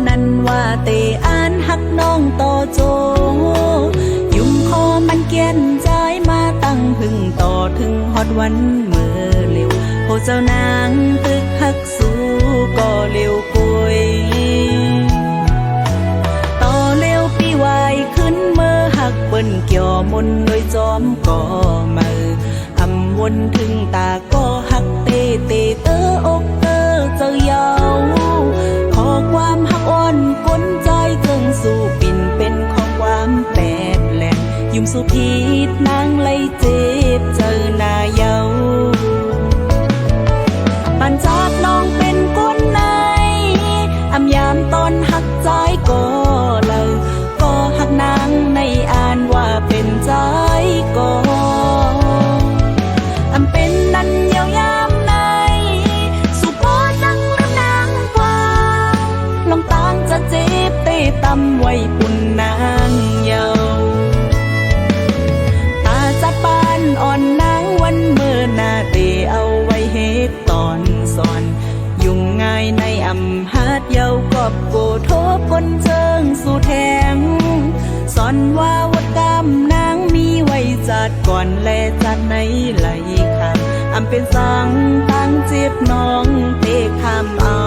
นั้นว่าเตอ่านหักน้องต่อโจยุ่มคอมันเกียนใจมาตั้งพึ่งต่อถึงฮอดวันเมื่อเร็วโหเจ้านางตึกหักสู้ก็เร็วป่วยต่อเร็วปีวายขึ้นเมื่อหักเปิ้นเกี่ยวมนโดยจอมก่อมืออำวนถึงตาก็หักเตเตเตออกเตอเจ้าเยาขอความหักอ่อนก้นใจเจิงสู่ปิ่นเป็นของความแปดแหลงยุ่มสุพีดนางไล่เจ็บเจอหน้าเยาปันจากน้องเป็นก้นในอำยามตอนหักใจก็เลยก็หักนางในอ่านว่าเป็นใจก็อำเป็นนั้นยาวยามในสุพอจังลืมนางกว่าลองต่างจะเจ็บเตะตำไว้ปุ่นนางเยาตาจัดปานอ่อนนางวันเมื่อนาเตเอาไว้เฮ็ดตอนสอนยุ่งง่ายในอำหาดเยากอบโกโทบคนเจิงสู่แทงสอนว่าวัดกรรมนางมีไว้จัดก่อนและจัดในไหลคำอำเป็นสังตั้งเจ็บน้องเตะคำเอา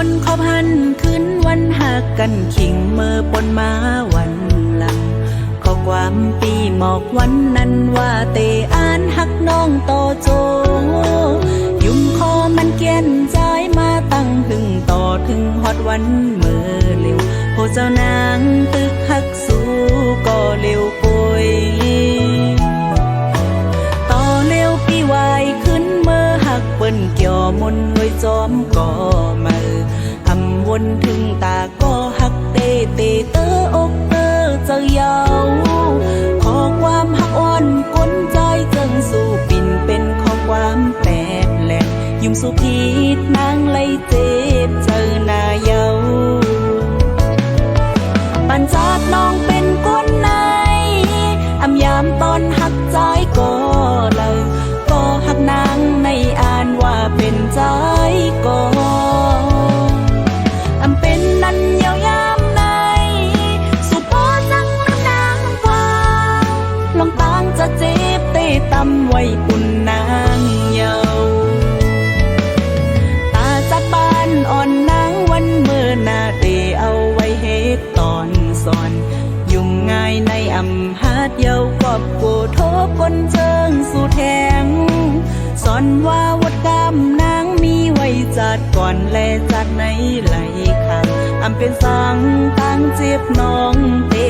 วนขอพันคืนวันหักกันขิงเมื่อปนมาวันหลังข้อความปีหมอกวันนั้นว่าเตอ่านหักน้องต่อโจยุ่มคอมันเกียนใจมาตั้งพึ่งต่อถึงฮอดวันเมื่อเร็วโหเจ้านางตึกหักสู้ก็เร็วป่วยต่อเร็วปีวายขึ้นเมื่อหักเปิ้นเกี่ยวมนโดยจอมก่อมืออำวนถึงตาก็หักเตเตเตออกเตอเจ้าเยาขอความหักอ่อนก้นใจเจิงสู่ปิ่นเป็นของความแปดแหลงยุ่มสุพีดนางไล่เจ็บเจอหน้าเยาปันจากน้องเป็นก้นในอำยามตอนหักใจก็เลยก็หักนางในอ่านว่าเป็นใจก็อำเป็นนั้นยาวยามในสุพอจังลืมนางกว่าลองต่างจะเจ็บเตะตำไว้ปุ่นนางเยาตาจัดปานอ่อนนางวันเมื่อนาเตเอาไว้เฮ็ดตอนสอนยุ่งง่ายในอำหาดเยากอบโกโทบคนเชิงสู่แทงสอนว่าวัดกรรมนางมีไว้จัดก่อนและจัดในไหลคำอำเป็นสังตั้งเจ็บน้องเตะ